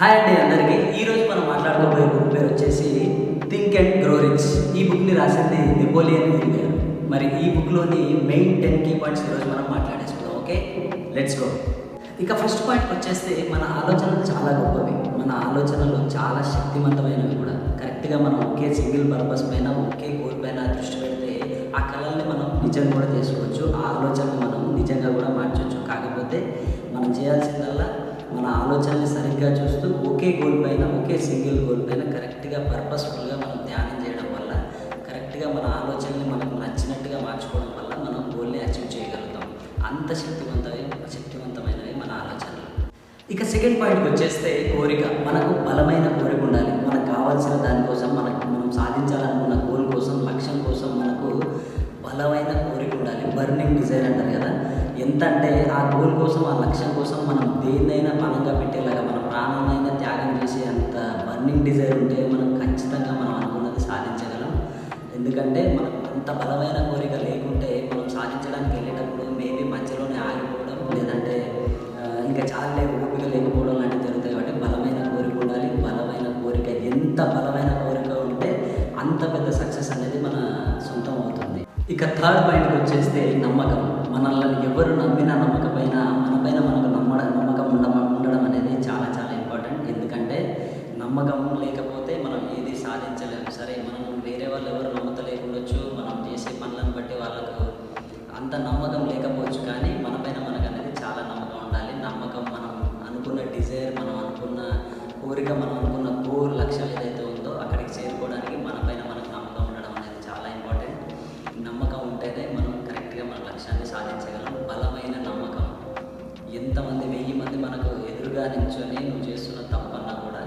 Hi అండి అందరికీ. ఈరోజు మనం మాట్లాడుకోబోయే బుక్ పేరు వచ్చేసి థింక్ అండ్ గ్రో రిచ్. ఈ బుక్ని రాసింది నెపోలియన్ హిల్ గారు. మరి ఈ బుక్లోని మెయిన్ 10 కీ పాయింట్స్ ఈరోజు మనం మాట్లాడేసుకుందాం. Okay, let's go. ఇక ఫస్ట్ పాయింట్కి వచ్చేస్తే మన ఆలోచనలు చాలా గొప్పవి, మన ఆలోచనలు చాలా శక్తివంతమైనవి కూడా. కరెక్ట్గా మనం ఒకే సింగిల్ పర్పస్ పైన, ఒకే గోల్ పైన దృష్టి పెడితే ఆ కళల్ని మనం నిజం కూడా చేసుకోవచ్చు, ఆ ఆలోచనలు మనం నిజంగా కూడా మార్చవచ్చు. కాకపోతే మనం చేయాల్సిందల్లా మన ఆలోచనల్ని సరిగ్గా చూస్తూ ఒకే గోల్ పైన, ఒకే సింగిల్ గోల్ పైన కరెక్ట్గా పర్పస్ఫుల్గా మనం ధ్యానం చేయడం వల్ల, కరెక్ట్గా మన ఆలోచనల్ని మనకు నచ్చినట్టుగా మార్చుకోవడం వల్ల మనం గోల్ని అచీవ్ చేయగలుగుతాం. అంత శక్తివంతమైనవి మన ఆలోచనలు. ఇక సెకండ్ పాయింట్కి వచ్చేస్తే కోరిక. మనకు బలమైన కోరిక ఉండాలి. మనకు కావాల్సిన దానికోసం, మనం సాధించాలనుకున్న గోల్ కోసం, లక్ష్యం కోసం మనకు బలమైన కోరిక ఉండాలి. బర్నింగ్ డిజైర్ అంటారు కదా. ఎంత అంటే ఆ గోల్ కోసం, ఆ లక్ష్యం కోసం మనం దేన్నైనా పనంగా పెట్టేలాగా, మన ప్రాణాన్నైనా త్యాగం చేసే అంత బర్నింగ్ డిజైర్ ఉంటే మనం ఖచ్చితంగా మనం అనుకున్నది సాధించగలం. ఎందుకంటే మనకు అంత బలమైన కోరిక లేకుంటే మనం సాధించడానికి వెళ్ళేటప్పుడు మేబీ మధ్యలోనే ఆగిపోవడం, లేదంటే ఇంకా చాలా ఓపిక లేకపోవడం లాంటివి జరుగుతాయి. కాబట్టి బలమైన కోరిక ఉండాలి. బలమైన కోరిక, ఎంత బలమైన కోరిక ఉంటే అంత పెద్ద సక్సెస్ అనేది మన సొంతం అవుతుంది. ఇక థర్డ్ పాయింట్కి వచ్చేస్తే నమ్మకం. మనల్ని ఎవరు నమ్మినా నమ్మకపోయినా మనపైన మనకు నమ్మకం ఉండడం అనేది చాలా చాలా ఇంపార్టెంట్. ఎందుకంటే నమ్మకం లేకపోతే మనం ఏది సాధించలేము. సరే, మనం వేరే వాళ్ళు ఎవరు నమ్మతలేకుండొచ్చు, మనం చేసే పనులను బట్టి వాళ్ళకు అంత నమ్మకం లేకపోవచ్చు, కానీ మనపైన మనకు అనేది చాలా నమ్మకం ఉండాలి. నమ్మకం, మనం అనుకున్న డిజైర్, మనం అనుకున్న కోరిక, మనం అనుకున్న గోల్, లక్ష్యం ఏదైతే ఉందో అక్కడికి చేరుకోవడానికి మనపైన మనకు నమ్మకం ఉండడం అనేది చాలా ఇంపార్టెంట్. నమ్మకం ఉంటేనే మనం కరెక్ట్గా మన లక్ష్యాన్ని సాధించగలం. బలమైన నమ్మకం. ఎంతమంది 1000 మంది మనకు ఎదురుగా నిల్చొని నువ్వు చేస్తున్న తప్పన్నా కూడా,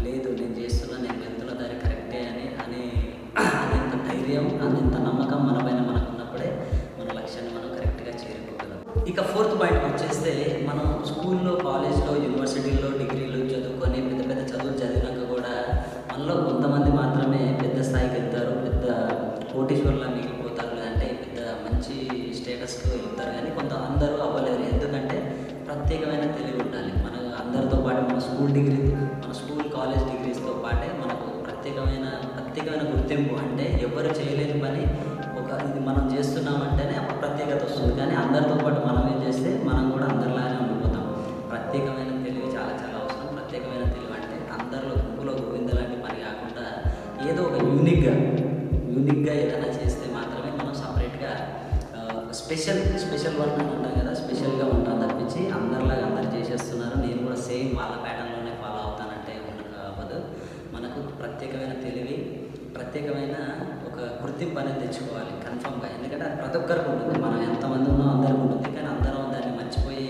లేదు నేను చేస్తున్నా, నేను వెళ్తున్న దారి కరెక్టే అనేంత ధైర్యం, అనేంత నమ్మకం మనపైన మనకు ఉన్నప్పుడే మన లక్ష్యాన్ని మనం కరెక్ట్గా చేరుకోగలం. ఇక ఫోర్త్ పాయింట్కి వచ్చేస్తే మనం స్కూల్లో, కాలేజ్లో, యూనివర్సిటీల్లో డిగ్రీలు చదువుకొని పెద్ద పెద్ద చదువులు చదివినాక కూడా మనలో కొంతమంది మాత్రమే పెద్ద స్థాయికి వెళ్తారు, పెద్ద కోటీశ్వరులా మిగిలిపోతారు, లేదంటే పెద్ద మంచి స్టేటస్కి వెళ్తారు. కానీ అందరూ అవ్వలేరు. ఎందుకంటే ప్రత్యేకమైన తెలివి ఉండాలి. మన అందరితో పాటు మన స్కూల్ కాలేజ్ డిగ్రీస్తో పాటే మనకు ప్రత్యేకమైన గుర్తింపు. అంటే ఎవరు చేయలేని పని ఇది మనం చేస్తున్నామంటేనే ప్రత్యేకత వస్తుంది. కానీ అందరితో పాటు మనం ఏం చేస్తే మనం కూడా అందరిలానే ఉండిపోతాం. ప్రత్యేకమైన తెలివి చాలా చాలా అవసరం. ప్రత్యేకమైన తెలివి అంటే అందరిలో గుంపులో గోవింద లాంటి పని కాకుండా ఏదో ఒక యూనిక్గా ఏదైనా చేస్తే మాత్రమే మనం సపరేట్గా స్పెషల్ వర్క్ అని ఉంటాం కదా, స్పెషల్గా ఉంటాం తప్పించి అందరిలాగా అందరు చేసేస్తున్నారు, నేను కూడా సేమ్ వాళ్ళ ప్యాటర్న్లోనే ఫాలో అవుతానంటే అవ్వదు. మనకు ప్రత్యేకమైన తెలివి, ప్రత్యేకమైన ఒక గుర్తింపు అనేది తెచ్చుకోవాలి కన్ఫామ్గా. ఎందుకంటే అది ప్రతి ఒక్కరికి ఉంటుంది. మనం ఎంతమంది ఉన్నా అందరికి ఉంటుంది. కానీ అందరం దాన్ని మర్చిపోయి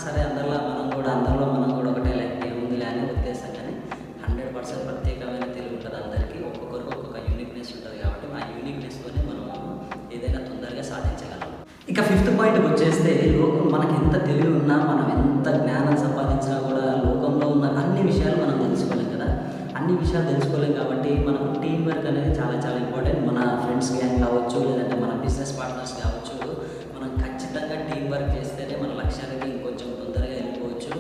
సరే అందరిలో మనం కూడా ఒకటే లైక్ ఏముందిలే అని ఉద్దేశం. కానీ 100% ప్రత్యేకమైన తెలివి ఉంటుంది అందరికీ. ఒక్కొక్కరికి ఒక్కొక్క యూనిక్నెస్ ఉంటుంది. కాబట్టి ఆ యూనిక్నెస్తోనే మనం ఏదైనా తొందరగా సాధించగలం. ఇక ఫిఫ్త్ పాయింట్కి వచ్చేస్తే మనకి ఎంత తెలివి ఉన్నా, మనం ఎంత జ్ఞానం సంపాదించినా కూడా లోకంలో ఉన్న అన్ని విషయాలు మనం తెలుసుకోలేం కదా. అన్ని విషయాలు తెలుసుకోలేం కాబట్టి మనకు టీం వర్క్ అనేది చాలా చాలా ఇంపార్టెంట్. మన ఫ్రెండ్స్ గ్యాంగ్ కావచ్చు, లేదంటే మన బిజినెస్ పార్ట్నర్స్ కావచ్చు, మనం ఖచ్చితంగా టీం వర్క్ చేస్తేనే మన లక్ష్యానికి ఇంకొంచెం తొందరగా వెళ్ళిపోవచ్చు.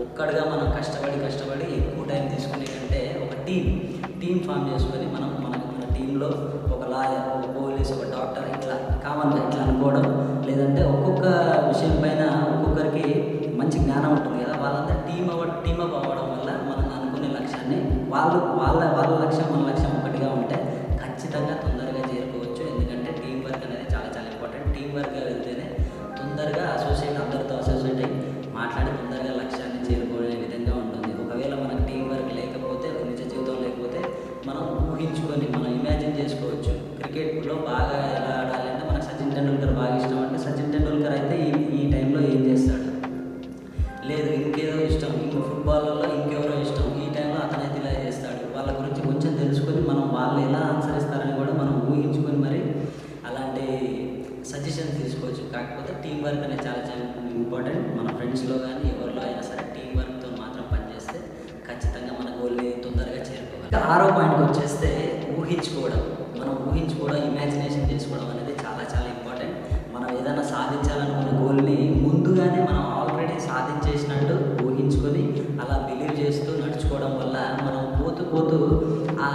ఒక్కడిగా మనం కష్టపడి ఎక్కువ టైం తీసుకునే కంటే ఒక టీం ఫామ్ చేసుకొని మన టీంలో ఒక లాయర్, ఒక పోలీస్, ఒక డాక్టర్, ఇట్లా కామన్గా ఇట్లా అనుకోవడం, లేదంటే ఒక్కొక్క విషయం పైన ఒక్కొక్కరికి మంచి జ్ఞానం ఉంటుంది కదా, వాళ్ళంతా టీమ్ అప్ అవ్వడం వల్ల మనం అనుకునే లక్ష్యాన్ని వాళ్ళ లక్ష్యం మన లక్ష్యం ఒకటిగా ఉంటే ఖచ్చితంగా తొందరగా చేరుకోవచ్చు. ఎందుకంటే టీం వర్క్ అనేది చాలా చాలా ఇంపార్టెంట్. టీం వర్క్గా వెళ్తేనే తొందరగా అందరితో అసోసియేట్ అయ్యి మాట్లాడి తొందరగా లక్ష్యాన్ని చేరుకునే విధంగా ఉంటుంది. ఒకవేళ మనకు టీం వర్క్ లేకపోతే, నిజ జీవితం లేకపోతే, మనం ఊహించుకొని మనం ఇమాజిన్ చేసుకోవచ్చు. క్రికెట్లో బాగా ఎలా ఆడాలి అంటే మనకు సచిన్ టెండూల్కర్ బాగా ఇష్టం అంటే సచిన్ టెండూల్కర్ అయితే ఈ టైంలో ఏం చేస్తాడు, లేదు ఇంకేదో ఇష్టం, ఫుట్బాల్లో ఇంకెవరో ఇష్టం, ఈ టైంలో అతనైతే ఇలా చేస్తాడు. వాళ్ళ గురించి కొంచెం తెలుసుకొని మనం వాళ్ళు ఎలా ఆన్సర్ ఇస్తారని కూడా మనం ఊహించుకొని మరి అలాంటి సజెషన్స్ తీసుకోవచ్చు. కాకపోతే టీం వర్క్ అనేది చాలా చాలా ఇంపార్టెంట్. మన ఫ్రెండ్స్లో కానీ ఎవరిలో అయినా సరే టీం వర్క్తో మాత్రం పనిచేస్తే ఖచ్చితంగా మన గోల్ని తొందరగా చేరుకోవాలి. 6వ పాయింట్కి వచ్చేస్తే ఊహించుకోవడం. మనం ఇమాజినేషన్ చేసుకోవడం అనేది చాలా చాలా ఇంపార్టెంట్. మనం ఏదైనా సాధించాలనుకున్న గోల్ని ముందుగానే మనం ఆల్రెడీ సాధించేసినట్టు ఊహించుకొని అలా బిలీవ్ చేస్తూ నడుచుకోవడం పోతూ ఆ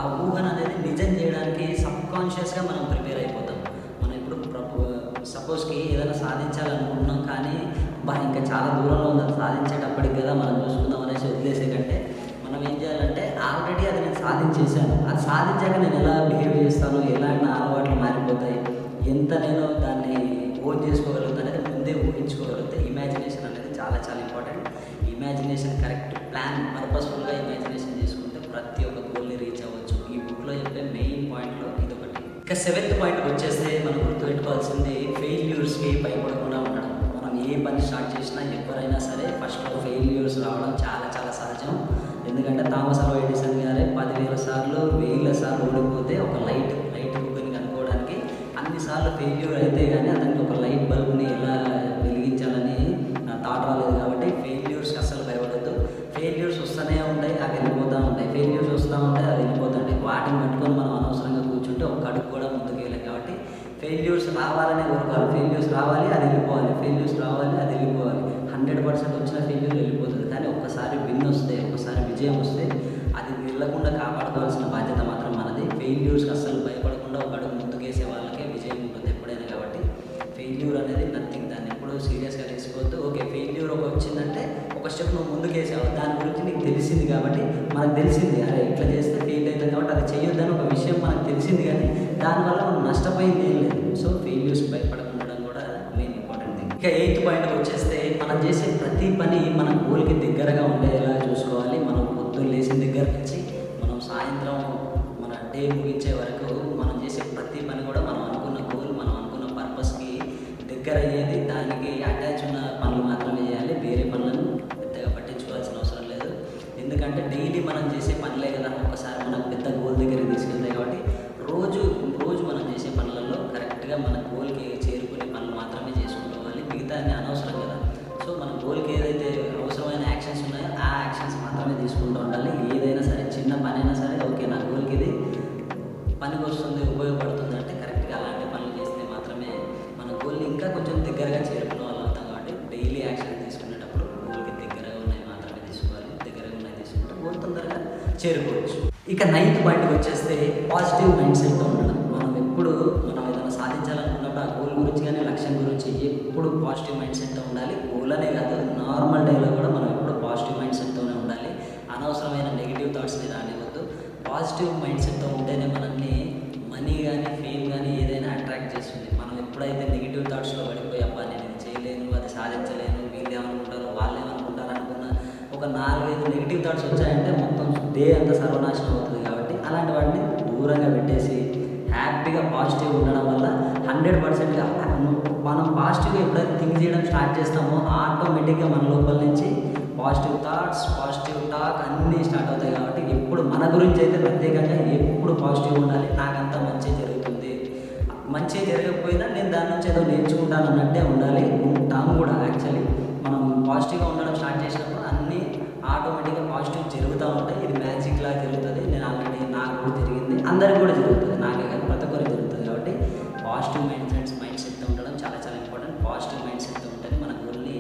ఆ ఊహను అనేది నిజం చేయడానికి సబ్కాన్షియస్గా మనం ప్రిపేర్ అయిపోతాం. మనం ఇప్పుడు సపోజ్కి ఏదైనా సాధించాలనుకుంటున్నాం, కానీ ఇంకా చాలా దూరంలో ఉంది, అది సాధించేటప్పటికి కదా మనం చూసుకుందాం అనేసి వదిలేసే కంటే మనం ఏం చేయాలంటే ఆల్రెడీ అది నేను సాధించేశాను, అది సాధించాక నేను ఎలా బిహేవ్ చేస్తాను, ఎలాంటి అలవాట్లు మారిపోతాయి, ఎంత నేను దాన్ని ఓన్ చేసుకోగలుగుతాను అనేది ముందే ఊహించుకోగలిగితే ఇమాజినేషన్ అనేది చాలా చాలా ఇంపార్టెంట్. ఇమాజినేషన్ కరెక్ట్ ప్లాన్ పర్పస్ఫుల్గా ఇమాజినేషన్ చేసుకుంటే ప్రతి ఒక్క గోల్ని రీచ్ అవ్వచ్చు. ఈ బుక్లో చెప్పే మెయిన్ పాయింట్లో ఇదొకటి. ఇక 7th పాయింట్ వచ్చేస్తే మనం గుర్తుపెట్టుకోవాల్సింది ఫెయిల్యూర్స్కి భయపడకుండా ఉండడం. మనం ఏ పని స్టార్ట్ చేసినా ఎవరైనా సరే ఫస్ట్లో ఫెయిల్యూర్స్ రావడం చాలా చాలా సహజం. ఎందుకంటే థామస్ ఆల్వా ఎడిసన్ గారే 10,000 సార్లు 1000 సార్లు ఓడిపోతే ఒక లైట్ బుక్ని కనుక్కోవడానికి అన్నిసార్లు ఫెయిల్యూర్ అయితే కానీ అతనికి ఒక లైట్ బల్బ్ని ఎలా వెలిగించాలని థాట్ రాలేదు. కాబట్టి ఫెయిల్యూర్స్కి అస్సలు భయపడద్దు. ఫెయిల్యూర్స్ వస్తూనే ఉంటాయి, అవి వెళ్ళిపోతూ ఉంటాయి. ఫెయిల్యూర్స్ వస్తూ ఉంటాయి, అవి వెళ్ళిపోతుంటాయి. వాటిని పట్టుకొని మనం అనవసరంగా కూర్చుంటే ఒక అడుగు కూడా ముందుకు వెళ్ళాం. కాబట్టి ఫెయిల్యూర్స్ రావాలనే కోరుకోవాలి. ఫెయిల్యూర్స్ రావాలి, అది వెళ్ళిపోవాలి. ఫెయిల్యూర్స్ రావాలి, అది వెళ్ళిపోవాలి. 100% వచ్చిన ఫెయిల్యూర్ వెళ్ళిపోతుంది. కానీ ఒక్కసారి విన్ వస్తే, ఒక్కసారి విజయం వస్తే అది వెళ్ళకుండా కాపాడుకోవాల్సిన బాధ్యత మాత్రం మనది. ఫెయిల్యూర్స్కి అస్సలు భయపడకుండా ఒక అడుగు ముందుకేసే వాళ్ళకే విజయం ఉంటుంది ఎప్పుడైనా. కాబట్టి ఫెయిల్యూర్ అనేది నథింగ్, దాన్ని ఎప్పుడు సీరియస్గా తీసుకోవద్దు. ఓకే, ఫెయిల్యూర్ వచ్చిందంటే ఒక స్టెప్ నువ్వు ముందుకేసావు, దాని గురించి నీకు తెలిసింది. కాబట్టి మనకు తెలిసింది, అరే ఇట్లా చేస్తే ఫెయిల్ అవుతుంది కాబట్టి అది చేయొద్దని ఒక విషయం మనకు తెలిసింది, కానీ దానివల్ల మనం నష్టపోయింది ఏం లేదు. సో ఫెయిల్యూర్స్ భయపడకుండా కూడా మెయిన్ ఇంపార్టెంట్ థింగ్. ఇక 8th పాయింట్కి వచ్చేస్తే మనం చేసే ప్రతి పని మన గోల్కి దగ్గరగా ఉండేలా చూసుకోవాలి. మనం పొద్దున్న లేచిన దగ్గర నుంచి మనం సాయంత్రం మన డే ముగించే వరకు మనం చేసే ప్రతి పని కూడా మనం అనుకున్న గోల్, మనం అనుకున్న పర్పస్కి దగ్గర అయ్యేది, దానికి అటాచ్ ఉన్న పనులు మాత్రమే చేయాలి. వేరే పనులను పెద్దగా పట్టించుకోవాల్సిన అవసరం లేదు. ఎందుకంటే డైలీ మనం చేసే పనులే కదా ఒక్కసారి మనకు పెద్ద గోల్ దగ్గరికి తీసుకెళ్తాయి. కాబట్టి రోజు మనం చేసే పనులలో కరెక్ట్గా మన గోల్కి చేరుకునే పనులు మాత్రమే చేసుకుంటూ మిగతా అన్ని అనవసరం కదా. సో మన గోల్కి ఏదైతే అవసరమైన యాక్షన్స్ ఉన్నాయో ఆ యాక్షన్స్ మాత్రమే తీసుకుంటూ ఉండాలి. ఏదైనా సరే, చిన్న పని అయినా సరే, ఓకే నా గోల్కి ఇది పనికి వస్తుంది, ఉపయోగపడుతుంది అంటే కరెక్ట్గా అలాంటి పనులు చేస్తే మాత్రమే మన గోల్ని ఇంకా కొంచెం దగ్గరగా చేరుకునే వాళ్ళు అవుతాం. కాబట్టి డైలీ యాక్షన్ తీసుకునేటప్పుడు గోల్కి దగ్గరగా ఉన్నాయి మాత్రమే తీసుకోవాలి. దగ్గరగా ఉన్నాయి తీసుకుంటే గోల్ తొందరగా చేరుకోవచ్చు. ఇక 9th పాయింట్కి వచ్చేస్తే పాజిటివ్ మైండ్ సెట్తో ఉండడం. మనం ఏదైనా సాధించాలనుకున్నప్పుడు ఆ గోల్ గురించి కానీ లక్ష్యం గురించి ఎప్పుడు పాజిటివ్ మైండ్ సెట్తో ఉండాలి. గోల్ అనే కాదు, నార్మల్ డేలో కూడా మనం ఎప్పుడు పాజిటివ్ మైండ్ సెట్తోనే ఉండాలి. అనవసరమైన నెగిటివ్ థాట్స్ని రానివ్వద్దు. పాజిటివ్ మైండ్ సెట్తో ఉంటేనే మనల్ని మనీ కానీ ఫేమ్ కానీ ఏదైనా అట్రాక్ట్ చేస్తుంది. మనం ఎప్పుడైతే నెగిటివ్ థాట్స్లో పడిపోయి అబ్బా నేను ఇది చేయలేను, అది సాధించలేను, వీళ్ళు ఏమనుకుంటారు, వాళ్ళు ఏమనుకుంటారు అనుకున్న ఒక 4-5 నెగిటివ్ థాట్స్ వచ్చాయంటే మొత్తం డే అంతా సర్వనాశనం అవుతుంది. కాబట్టి అలాంటి వాటిని దూరంగా పెట్టేసి హ్యాపీగా పాజిటివ్ ఉండడం వల్ల 100%గా మనం పాజిటివ్గా ఎప్పుడైతే థింక్ చేయడం స్టార్ట్ చేస్తామో ఆటోమేటిక్గా మన లోపల నుంచి పాజిటివ్ థాట్స్, పాజిటివ్ టాక్ అన్నీ స్టార్ట్ అవుతాయి. కాబట్టి ఎప్పుడు మన గురించి అయితే ప్రత్యేకంగా ఎప్పుడు పాజిటివ్ ఉండాలి. నాకంతా మంచి జరుగుతుంది, మంచి జరగకపోయినా నేను దాని నుంచి ఏదో నేర్చుకుంటాను అన్నట్టే ఉండాలి. ఉంటాము కూడా. యాక్చువల్లీ మనం పాజిటివ్గా ఉండడం స్టార్ట్ చేసినప్పుడు అన్నీ ఆటోమేటిక్గా పాజిటివ్ జరుగుతూ ఉంటాయి. ఇది మ్యాజిక్ లా జరుగుతుంది. నేను ఆల్రెడీ నాకు కూడా జరిగింది, అందరికీ కూడా జరుగుతుంది, నాకే కానీ ప్రతి ఒక్కరికి జరుగుతుంది. కాబట్టి పాజిటివ్ మైండ్ సెట్తో ఉండడం చాలా చాలా ఇంపార్టెంట్. పాజిటివ్ మైండ్ సెట్తో ఉంటేనే మన గోల్ని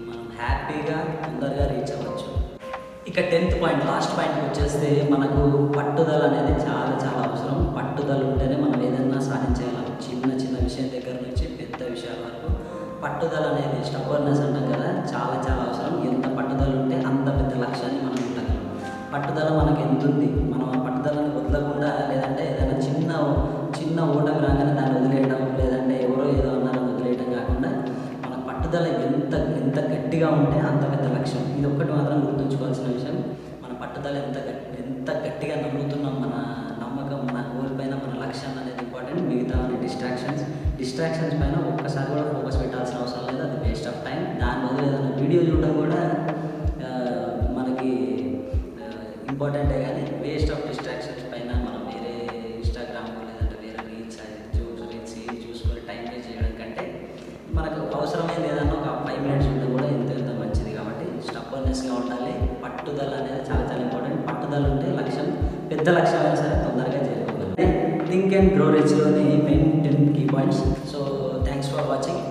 మనం హ్యాపీగా తొందరగా రీచ్ అవ్వచ్చు. ఇక 10th పాయింట్, లాస్ట్ పాయింట్కి వచ్చేస్తే మనకు పట్టుదల అనేది చాలా చాలా అవసరం. పట్టుదల ఉంటేనే మనం ఏదైనా సాధించగలం. చిన్న విషయం దగ్గర నుంచి పెద్ద విషయాల వరకు పట్టుదల అనేది, స్టబ్బర్నెస్ అంటాం కదా, చాలా చాలా అవసరం. ఎంత పట్టుదల ఉంటే అంత పెద్ద లక్ష్యాన్ని మనం ఉండగలం. పట్టుదల మనకు ఎంత ఉంది, మనం ఆ పట్టుదలని వదలకుండా, లేదంటే ఏదైనా చిన్న ఓటమి రాగానే దాన్ని వదిలేయడం, లేదంటే ఎవరో ఏదో అన్నారని వదిలేయడం కాకుండా మన పట్టుదల ఎంత గట్టిగా ఉంటే అంత పెద్ద లక్ష్యం. ఇది ఒక్కటి మాత్రం గుర్తుంచుకోవాల్సిన విషయం. మన పట్టుదల ఎంత గట్టిగా నమ్ముతున్నాం, మన నమ్మకం మన గోల్ పైన, మన లక్ష్యం అనేది ఇంపార్టెంట్. మిగతా డిస్ట్రాక్షన్స్ పైన ఒక్కసారి కూడా ఫోకస్ పెట్టాల్సిన అవసరం లేదు. అది వేస్ట్ ఆఫ్ టైం. దాని బదులు ఏదైనా వీడియో చూడడం కూడా మనకి ఇంపార్టెంటే, కానీ వేస్ట్ ఆఫ్ డిస్ట్రాక్షన్స్ పైన మనం వేరే ఇన్స్టాగ్రామ్ లేదంటే వేరే రీల్స్ చూసుకొని టైం వేస్ట్ చేయడం కంటే మనకు అవసరమైంది ఏదన్నా ఒక 5 minutes ఉండడం కూడా ఎంత మంచిది. కాబట్టి స్టబ్బర్నెస్గా ఉండాలి. పట్టుదల అనేది చాలా చాలా ఇంపార్టెంట్. పట్టుదల ఉంటే లక్ష్యం, పెద్ద లక్ష్యం అయినా సరే తొందరగా చేరుకోగలరు. థింక్ అండ్ గ్రో రిచ్లోని main 10 key points. So thanks for watching.